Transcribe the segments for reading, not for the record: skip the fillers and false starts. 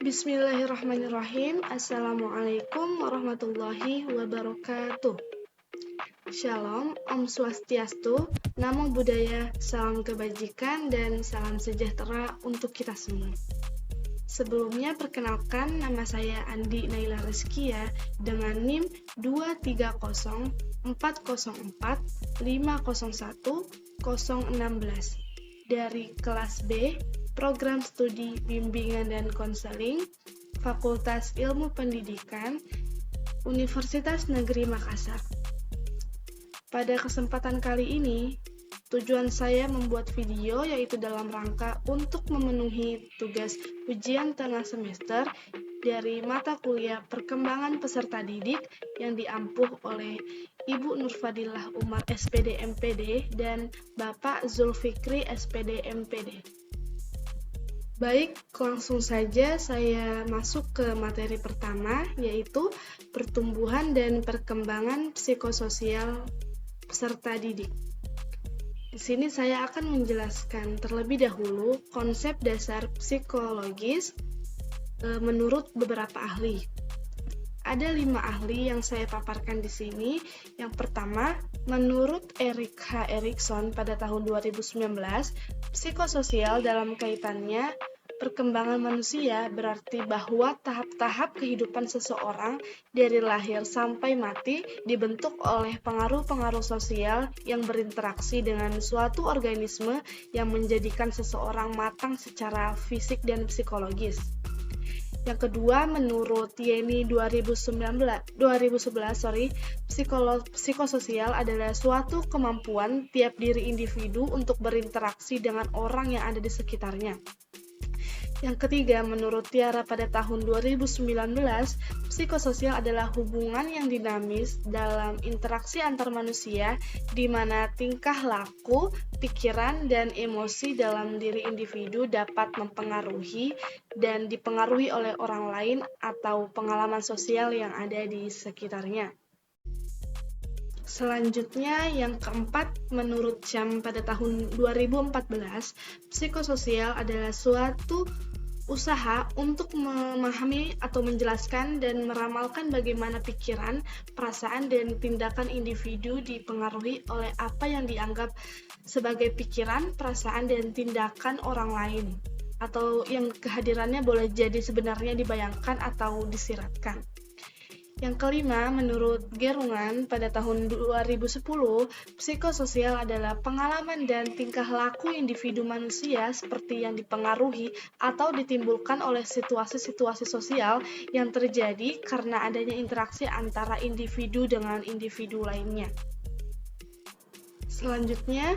Bismillahirrahmanirrahim. Assalamualaikum warahmatullahi wabarakatuh. Shalom, Om Swastiastu, Namo Buddhaya, salam kebajikan dan salam sejahtera untuk kita semua. Sebelumnya perkenalkan, nama saya Andi Naila Rizkia dengan NIM 230404501 dari kelas B, Program Studi Bimbingan dan Konseling, Fakultas Ilmu Pendidikan, Universitas Negeri Makassar. Pada kesempatan kali ini, tujuan saya membuat video yaitu dalam rangka untuk memenuhi tugas ujian tengah semester dari mata kuliah Perkembangan Peserta Didik yang diampuh oleh Ibu Nurfadilah Umar SPD MPD dan Bapak Zulfikri SPD MPD. Baik, langsung saja saya masuk ke materi pertama, yaitu pertumbuhan dan perkembangan psikososial peserta didik. Di sini saya akan menjelaskan terlebih dahulu konsep dasar psikologis menurut beberapa ahli. Ada 5 ahli yang saya paparkan di sini. Yang pertama, menurut Erik H. Erikson pada tahun 2019, psikososial dalam kaitannya perkembangan manusia berarti bahwa tahap-tahap kehidupan seseorang dari lahir sampai mati dibentuk oleh pengaruh-pengaruh sosial yang berinteraksi dengan suatu organisme yang menjadikan seseorang matang secara fisik dan psikologis. Yang kedua, menurut Yeni 2011, psikososial adalah suatu kemampuan tiap diri individu untuk berinteraksi dengan orang yang ada di sekitarnya. Yang ketiga, menurut Tiara pada tahun 2019, psikososial adalah hubungan yang dinamis dalam interaksi antar manusia di mana tingkah laku, pikiran, dan emosi dalam diri individu dapat mempengaruhi dan dipengaruhi oleh orang lain atau pengalaman sosial yang ada di sekitarnya. Selanjutnya, yang keempat, menurut Cham pada tahun 2014, psikososial adalah suatu usaha untuk memahami atau menjelaskan dan meramalkan bagaimana pikiran, perasaan, dan tindakan individu dipengaruhi oleh apa yang dianggap sebagai pikiran, perasaan, dan tindakan orang lain, atau yang kehadirannya boleh jadi sebenarnya dibayangkan atau disiratkan. Yang kelima, menurut Gerungan pada tahun 2010, psikososial adalah pengalaman dan tingkah laku individu manusia seperti yang dipengaruhi atau ditimbulkan oleh situasi-situasi sosial yang terjadi karena adanya interaksi antara individu dengan individu lainnya. Selanjutnya,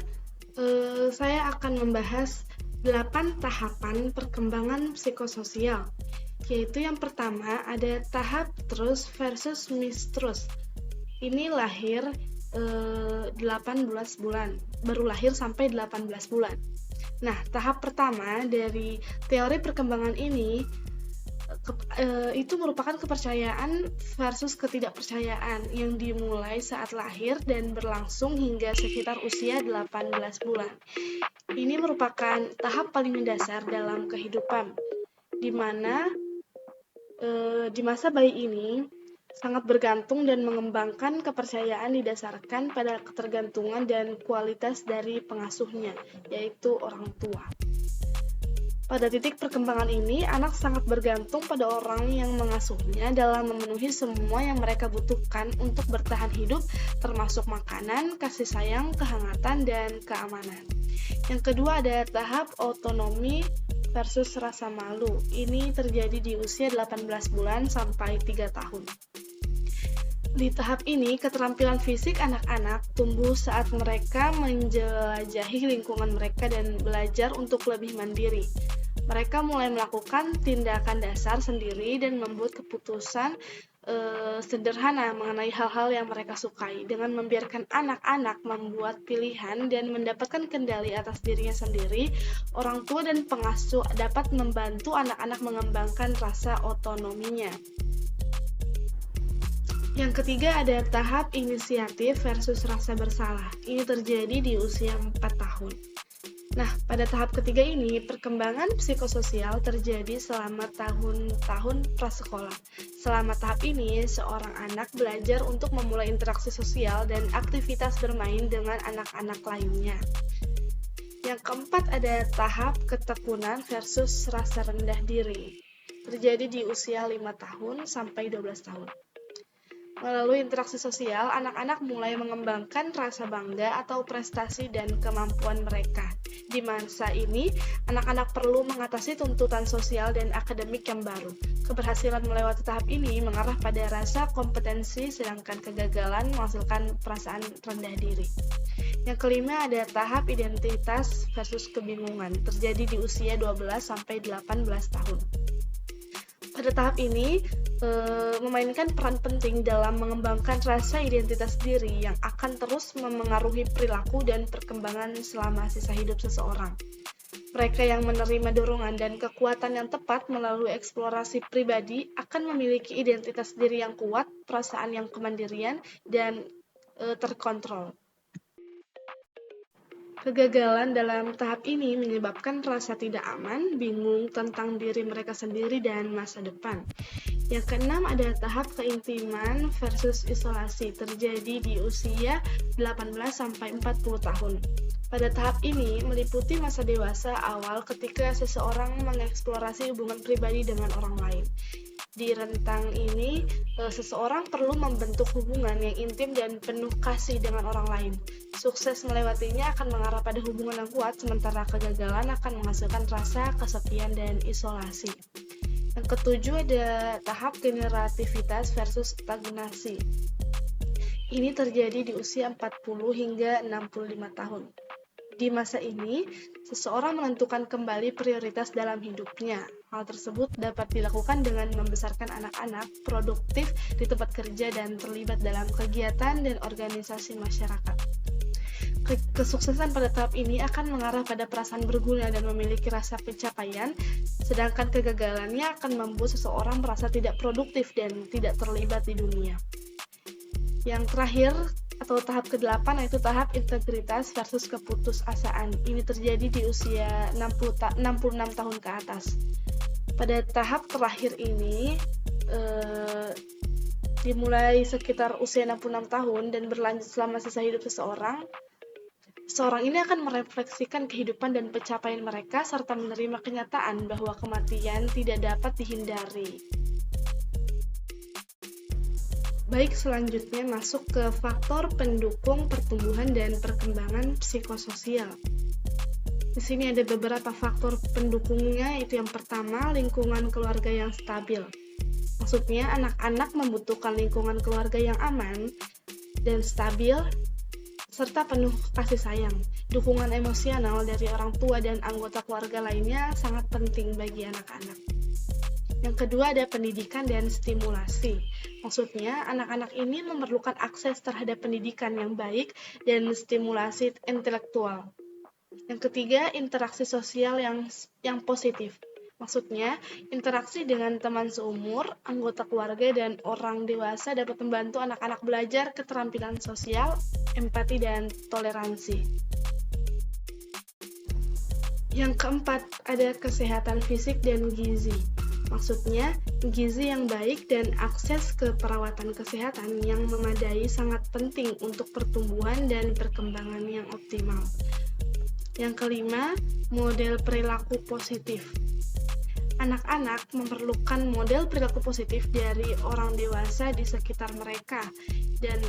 saya akan membahas 8 tahapan perkembangan psikososial. Yaitu yang pertama ada tahap trust versus mistrust. Ini lahir 18 bulan, baru lahir sampai 18 bulan. Nah, tahap pertama dari teori perkembangan ini itu merupakan kepercayaan versus ketidakpercayaan yang dimulai saat lahir dan berlangsung hingga sekitar usia 18 bulan. Ini merupakan tahap paling mendasar dalam kehidupan, di mana di masa bayi ini sangat bergantung dan mengembangkan kepercayaan didasarkan pada ketergantungan dan kualitas dari pengasuhnya, yaitu orang tua. Pada titik perkembangan ini, anak sangat bergantung pada orang yang mengasuhnya dalam memenuhi semua yang mereka butuhkan untuk bertahan hidup, termasuk makanan, kasih sayang, kehangatan, dan keamanan. Yang kedua ada tahap otonomi versus rasa malu. Ini terjadi di usia 18 bulan sampai 3 tahun. Di tahap ini, keterampilan fisik anak-anak tumbuh saat mereka menjelajahi lingkungan mereka dan belajar untuk lebih mandiri. Mereka mulai melakukan tindakan dasar sendiri dan membuat keputusan sederhana mengenai hal-hal yang mereka sukai. Dengan membiarkan anak-anak membuat pilihan dan mendapatkan kendali atas dirinya sendiri, orang tua dan pengasuh dapat membantu anak-anak mengembangkan rasa otonominya. Yang ketiga ada tahap inisiatif versus rasa bersalah. Ini terjadi di usia 4 tahun. Nah, pada tahap ketiga ini, perkembangan psikososial terjadi selama tahun-tahun prasekolah. Selama tahap ini, seorang anak belajar untuk memulai interaksi sosial dan aktivitas bermain dengan anak-anak lainnya. Yang keempat ada tahap ketekunan versus rasa rendah diri. Terjadi di usia 5 tahun sampai 12 tahun. Melalui interaksi sosial, anak-anak mulai mengembangkan rasa bangga atau prestasi dan kemampuan mereka. Di masa ini, anak-anak perlu mengatasi tuntutan sosial dan akademik yang baru. Keberhasilan melewati tahap ini mengarah pada rasa kompetensi, sedangkan kegagalan menghasilkan perasaan rendah diri. Yang kelima ada tahap identitas versus kebingungan, terjadi di usia 12 sampai 18 tahun. Pada tahap ini, memainkan peran penting dalam mengembangkan rasa identitas diri yang akan terus memengaruhi perilaku dan perkembangan selama sisa hidup seseorang. Mereka yang menerima dorongan dan kekuatan yang tepat melalui eksplorasi pribadi akan memiliki identitas diri yang kuat, perasaan yang kemandirian, dan terkontrol. Kegagalan dalam tahap ini menyebabkan rasa tidak aman, bingung tentang diri mereka sendiri dan masa depan. Yang keenam ada tahap keintiman versus isolasi, terjadi di usia 18 sampai 40 tahun. Pada tahap ini meliputi masa dewasa awal ketika seseorang mengeksplorasi hubungan pribadi dengan orang lain. Di rentang ini, seseorang perlu membentuk hubungan yang intim dan penuh kasih dengan orang lain. Sukses melewatinya akan mengarah pada hubungan yang kuat, sementara kegagalan akan menghasilkan rasa kesepian dan isolasi. Yang ketujuh ada tahap generativitas versus stagnasi. Ini terjadi di usia 40 hingga 65 tahun. Di masa ini, seseorang menentukan kembali prioritas dalam hidupnya. Hal tersebut dapat dilakukan dengan membesarkan anak-anak, produktif di tempat kerja, dan terlibat dalam kegiatan dan organisasi masyarakat. Kesuksesan pada tahap ini akan mengarah pada perasaan berguna dan memiliki rasa pencapaian, sedangkan kegagalannya akan membuat seseorang merasa tidak produktif dan tidak terlibat di dunia. Yang terakhir, atau tahap ke-8 yaitu tahap integritas versus keputusasaan. Ini terjadi di usia 66 tahun ke atas. Pada tahap terakhir ini dimulai sekitar usia 66 tahun dan berlanjut selama sisa hidup seseorang. Seorang ini akan merefleksikan kehidupan dan pencapaian mereka serta menerima kenyataan bahwa kematian tidak dapat dihindari. Baik, selanjutnya masuk ke faktor pendukung pertumbuhan dan perkembangan psikososial. Di sini ada beberapa faktor pendukungnya, yaitu yang pertama, lingkungan keluarga yang stabil. Maksudnya, anak-anak membutuhkan lingkungan keluarga yang aman dan stabil, serta penuh kasih sayang. Dukungan emosional dari orang tua dan anggota keluarga lainnya sangat penting bagi anak-anak. Yang kedua ada pendidikan dan stimulasi. Maksudnya, anak-anak ini memerlukan akses terhadap pendidikan yang baik dan stimulasi intelektual. Yang ketiga, interaksi sosial yang positif. Maksudnya, interaksi dengan teman seumur, anggota keluarga, dan orang dewasa dapat membantu anak-anak belajar keterampilan sosial, empati, dan toleransi. Yang keempat, ada kesehatan fisik dan gizi. Maksudnya, gizi yang baik dan akses ke perawatan kesehatan yang memadai sangat penting untuk pertumbuhan dan perkembangan yang optimal. Yang kelima, model perilaku positif. Anak-anak memerlukan model perilaku positif dari orang dewasa di sekitar mereka dan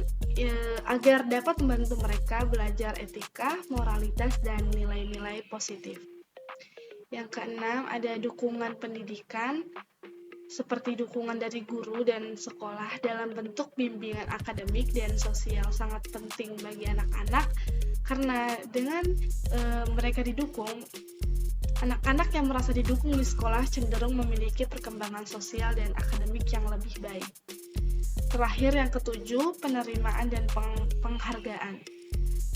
agar dapat membantu mereka belajar etika, moralitas, dan nilai-nilai positif. Yang keenam, ada dukungan pendidikan, seperti dukungan dari guru dan sekolah dalam bentuk bimbingan akademik dan sosial sangat penting bagi anak-anak, karena dengan mereka didukung, anak-anak yang merasa didukung di sekolah cenderung memiliki perkembangan sosial dan akademik yang lebih baik. Terakhir, yang ketujuh, penerimaan dan penghargaan.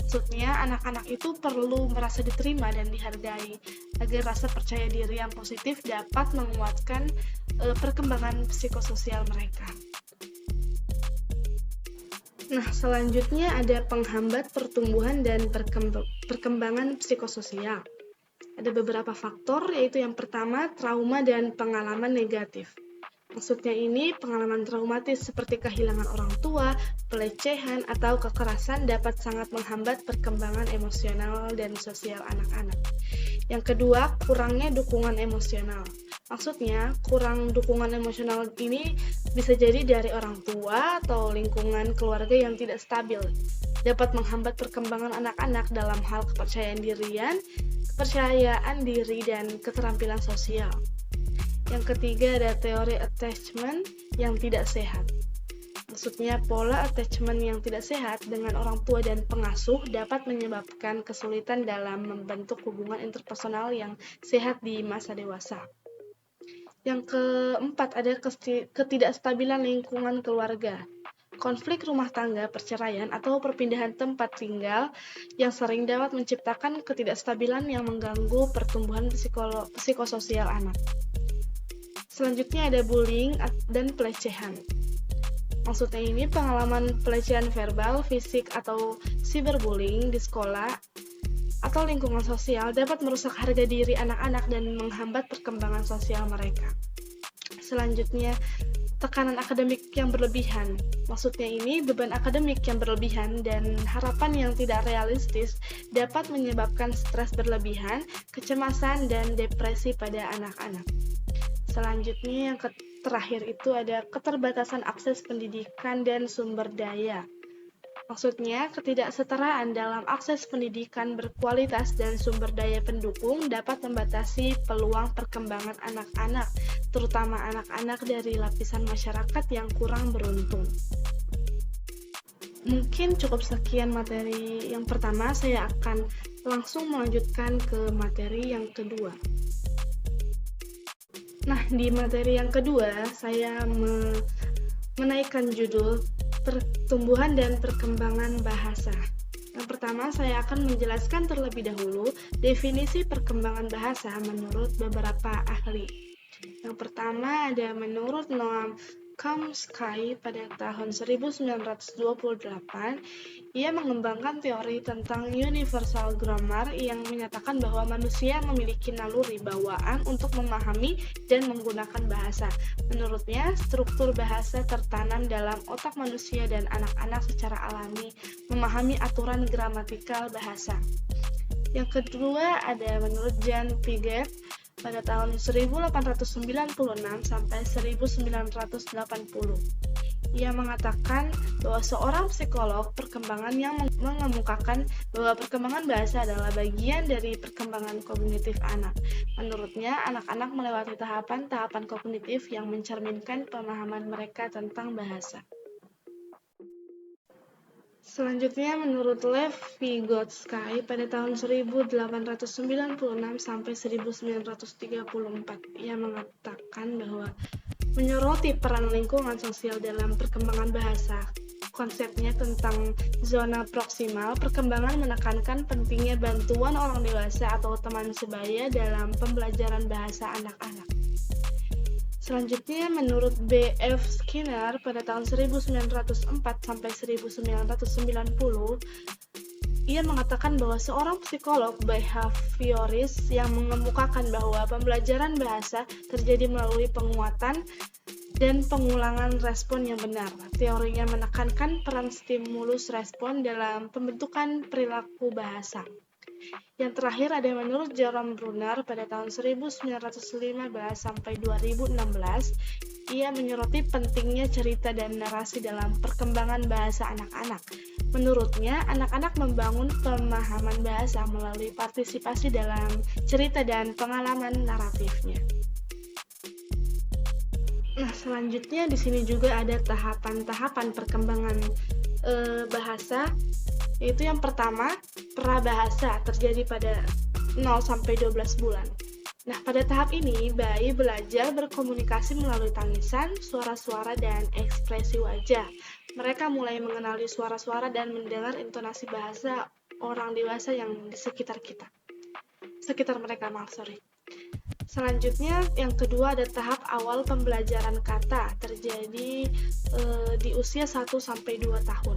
Maksudnya, anak-anak itu perlu merasa diterima dan dihargai agar rasa percaya diri yang positif dapat menguatkan perkembangan psikososial mereka. Nah, selanjutnya ada penghambat pertumbuhan dan perkembangan psikososial. Ada beberapa faktor, yaitu yang pertama, trauma dan pengalaman negatif. Maksudnya ini, pengalaman traumatis seperti kehilangan orang tua, pelecehan, atau kekerasan dapat sangat menghambat perkembangan emosional dan sosial anak-anak. Yang kedua, kurangnya dukungan emosional. Maksudnya, kurang dukungan emosional ini bisa jadi dari orang tua atau lingkungan keluarga yang tidak stabil. Dapat menghambat perkembangan anak-anak dalam hal kepercayaan diri, dan keterampilan sosial. Yang ketiga ada teori attachment yang tidak sehat. Maksudnya pola attachment yang tidak sehat dengan orang tua dan pengasuh dapat menyebabkan kesulitan dalam membentuk hubungan interpersonal yang sehat di masa dewasa. Yang keempat ada ketidakstabilan lingkungan keluarga. Konflik rumah tangga, perceraian, atau perpindahan tempat tinggal yang sering dapat menciptakan ketidakstabilan yang mengganggu pertumbuhan psikososial anak. Selanjutnya ada bullying dan pelecehan. Maksudnya ini pengalaman pelecehan verbal, fisik, atau cyberbullying di sekolah atau lingkungan sosial dapat merusak harga diri anak-anak dan menghambat perkembangan sosial mereka. Selanjutnya, tekanan akademik yang berlebihan. Maksudnya ini beban akademik yang berlebihan dan harapan yang tidak realistis dapat menyebabkan stres berlebihan, kecemasan, dan depresi pada anak-anak. Selanjutnya yang terakhir itu ada keterbatasan akses pendidikan dan sumber daya. Maksudnya, ketidaksetaraan dalam akses pendidikan berkualitas dan sumber daya pendukung dapat membatasi peluang perkembangan anak-anak, terutama anak-anak dari lapisan masyarakat yang kurang beruntung. Mungkin cukup sekian materi yang pertama, saya akan langsung melanjutkan ke materi yang kedua. Nah, di materi yang kedua, saya menaikkan judul Pertumbuhan dan Perkembangan Bahasa. Yang pertama, saya akan menjelaskan terlebih dahulu definisi perkembangan bahasa menurut beberapa ahli. Yang pertama ada menurut Noam Chomsky pada tahun 1928, ia mengembangkan teori tentang universal grammar yang menyatakan bahwa manusia memiliki naluri bawaan untuk memahami dan menggunakan bahasa. Menurutnya, struktur bahasa tertanam dalam otak manusia dan anak-anak secara alami memahami aturan gramatikal bahasa. Yang kedua ada menurut Jan Piaget pada tahun 1896 sampai 1980. Ia mengatakan bahwa seorang psikolog perkembangan yang mengemukakan bahwa perkembangan bahasa adalah bagian dari perkembangan kognitif anak. Menurutnya, anak-anak melewati tahapan-tahapan kognitif yang mencerminkan pemahaman mereka tentang bahasa. Selanjutnya, menurut Lev Vygotsky pada tahun 1896 sampai 1934, ia mengatakan bahwa menyoroti peran lingkungan sosial dalam perkembangan bahasa. Konsepnya tentang zona proksimal, perkembangan menekankan pentingnya bantuan orang dewasa atau teman sebaya dalam pembelajaran bahasa anak-anak. Selanjutnya, menurut B.F. Skinner pada tahun 1904 sampai 1990, ia mengatakan bahwa seorang psikolog behavioris yang mengemukakan bahwa pembelajaran bahasa terjadi melalui penguatan dan pengulangan respon yang benar. Teorinya menekankan peran stimulus respon dalam pembentukan perilaku bahasa. Yang terakhir ada menurut Jerome Bruner pada tahun 1915 sampai 2016, ia menyoroti pentingnya cerita dan narasi dalam perkembangan bahasa anak-anak. Menurutnya, anak-anak membangun pemahaman bahasa melalui partisipasi dalam cerita dan pengalaman naratifnya. Nah, selanjutnya di sini juga ada tahapan-tahapan perkembangan bahasa. Yaitu yang pertama, prabahasa terjadi pada 0 sampai 12 bulan. Nah, pada tahap ini, bayi belajar berkomunikasi melalui tangisan, suara-suara, dan ekspresi wajah. Mereka mulai mengenali suara-suara dan mendengar intonasi bahasa orang dewasa yang di sekitar mereka. Selanjutnya, yang kedua ada tahap awal pembelajaran kata, terjadi di usia 1 sampai 2 tahun.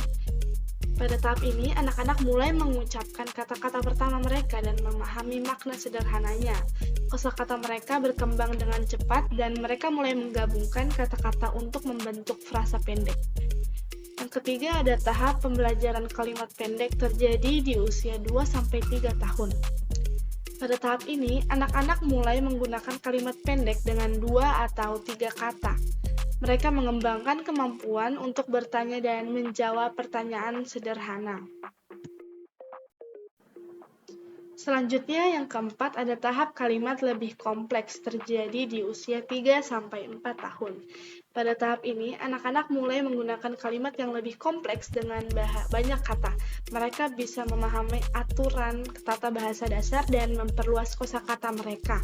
Pada tahap ini, anak-anak mulai mengucapkan kata-kata pertama mereka dan memahami makna sederhananya. Kosakata mereka berkembang dengan cepat dan mereka mulai menggabungkan kata-kata untuk membentuk frasa pendek. Yang ketiga, ada tahap pembelajaran kalimat pendek terjadi di usia 2-3 tahun. Pada tahap ini, anak-anak mulai menggunakan kalimat pendek dengan 2 atau 3 kata. Mereka mengembangkan kemampuan untuk bertanya dan menjawab pertanyaan sederhana. Selanjutnya, yang keempat, ada tahap kalimat lebih kompleks terjadi di usia 3-4 tahun. Pada tahap ini, anak-anak mulai menggunakan kalimat yang lebih kompleks dengan banyak kata. Mereka bisa memahami aturan tata bahasa dasar dan memperluas kosakata mereka.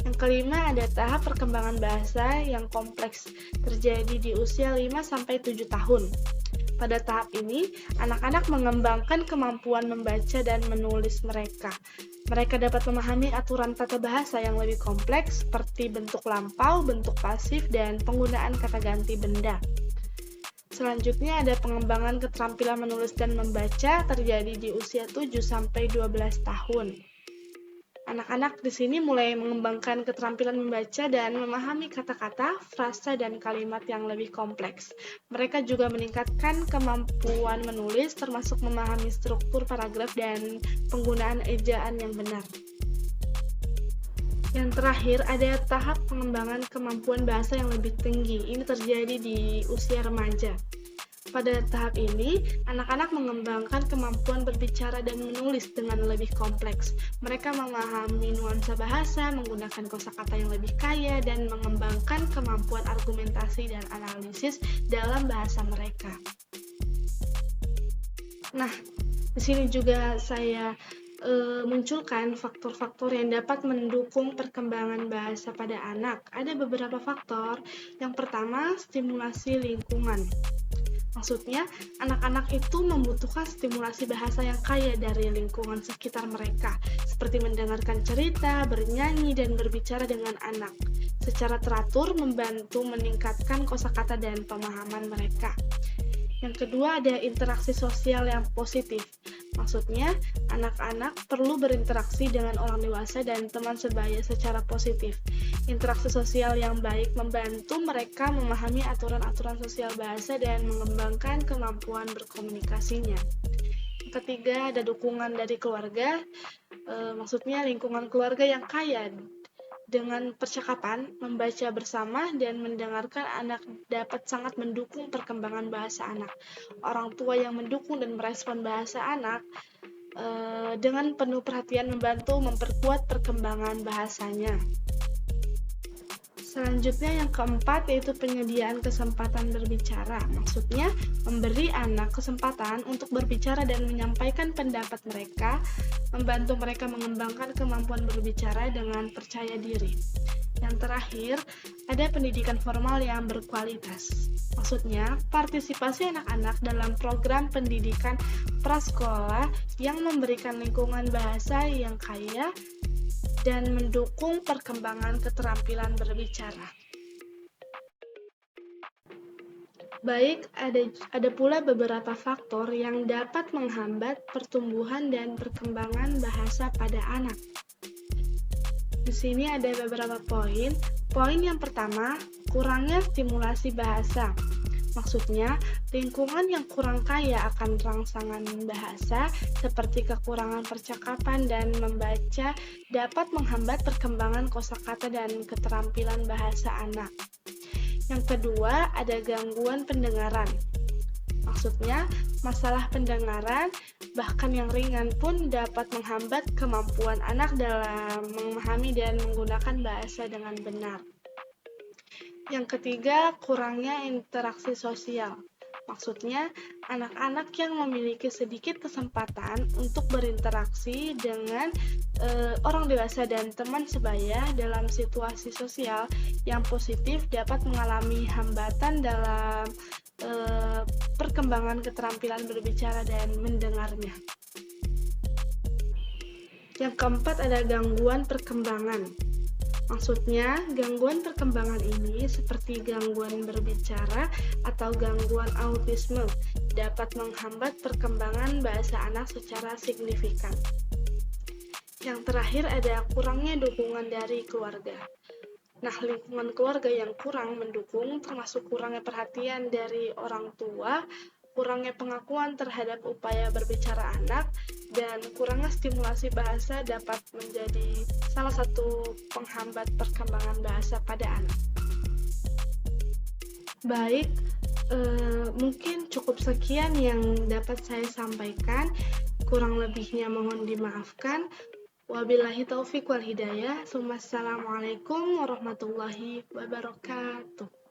Yang kelima, ada tahap perkembangan bahasa yang kompleks terjadi di usia 5-7 tahun. Pada tahap ini, anak-anak mengembangkan kemampuan membaca dan menulis mereka. Mereka dapat memahami aturan tata bahasa yang lebih kompleks seperti bentuk lampau, bentuk pasif, dan penggunaan kata ganti benda. Selanjutnya ada pengembangan keterampilan menulis dan membaca terjadi di usia 7-12 tahun. Anak-anak di sini mulai mengembangkan keterampilan membaca dan memahami kata-kata, frasa, dan kalimat yang lebih kompleks. Mereka juga meningkatkan kemampuan menulis, termasuk memahami struktur paragraf dan penggunaan ejaan yang benar. Yang terakhir, ada tahap pengembangan kemampuan bahasa yang lebih tinggi. Ini terjadi di usia remaja. Pada tahap ini, anak-anak mengembangkan kemampuan berbicara dan menulis dengan lebih kompleks. Mereka memahami nuansa bahasa, menggunakan kosakata yang lebih kaya, dan mengembangkan kemampuan argumentasi dan analisis dalam bahasa mereka. Nah, di sini juga saya munculkan faktor-faktor yang dapat mendukung perkembangan bahasa pada anak. Ada beberapa faktor. Yang pertama, stimulasi lingkungan. Maksudnya, anak-anak itu membutuhkan stimulasi bahasa yang kaya dari lingkungan sekitar mereka, seperti mendengarkan cerita, bernyanyi, dan berbicara dengan anak. Secara teratur membantu meningkatkan kosakata dan pemahaman mereka. Yang kedua, ada interaksi sosial yang positif. Maksudnya, anak-anak perlu berinteraksi dengan orang dewasa dan teman sebaya secara positif. Interaksi sosial yang baik membantu mereka memahami aturan-aturan sosial bahasa dan mengembangkan kemampuan berkomunikasinya. Yang ketiga, ada dukungan dari keluarga. Maksudnya, lingkungan keluarga yang kaya dengan percakapan, membaca bersama, dan mendengarkan anak dapat sangat mendukung perkembangan bahasa anak. Orang tua yang mendukung dan merespon bahasa anak dengan penuh perhatian membantu memperkuat perkembangan bahasanya. Selanjutnya yang keempat yaitu penyediaan kesempatan berbicara. Maksudnya memberi anak kesempatan untuk berbicara dan menyampaikan pendapat mereka, membantu mereka mengembangkan kemampuan berbicara dengan percaya diri. Yang terakhir, ada pendidikan formal yang berkualitas. Maksudnya, partisipasi anak-anak dalam program pendidikan prasekolah yang memberikan lingkungan bahasa yang kaya dan mendukung perkembangan keterampilan berbicara. Baik, ada pula beberapa faktor yang dapat menghambat pertumbuhan dan perkembangan bahasa pada anak. Di sini ada beberapa poin. Poin yang pertama, kurangnya stimulasi bahasa. Maksudnya, lingkungan yang kurang kaya akan rangsangan bahasa seperti kekurangan percakapan dan membaca dapat menghambat perkembangan kosakata dan keterampilan bahasa anak. Yang kedua, ada gangguan pendengaran. Maksudnya, masalah pendengaran bahkan yang ringan pun dapat menghambat kemampuan anak dalam memahami dan menggunakan bahasa dengan benar. Yang ketiga, kurangnya interaksi sosial. Maksudnya, anak-anak yang memiliki sedikit kesempatan untuk berinteraksi dengan orang dewasa dan teman sebaya dalam situasi sosial yang positif dapat mengalami hambatan dalam perkembangan keterampilan berbicara dan mendengarnya. Yang keempat, ada gangguan perkembangan. Maksudnya, gangguan perkembangan ini seperti gangguan berbicara atau gangguan autisme dapat menghambat perkembangan bahasa anak secara signifikan. Yang terakhir ada kurangnya dukungan dari keluarga. Nah, lingkungan keluarga yang kurang mendukung termasuk kurangnya perhatian dari orang tua, kurangnya pengakuan terhadap upaya berbicara anak, dan kurangnya stimulasi bahasa dapat menjadi salah satu penghambat perkembangan bahasa pada anak. Baik, mungkin cukup sekian yang dapat saya sampaikan. Kurang lebihnya mohon dimaafkan. Wabillahi taufiq wal hidayah. Wassalamualaikum warahmatullahi wabarakatuh.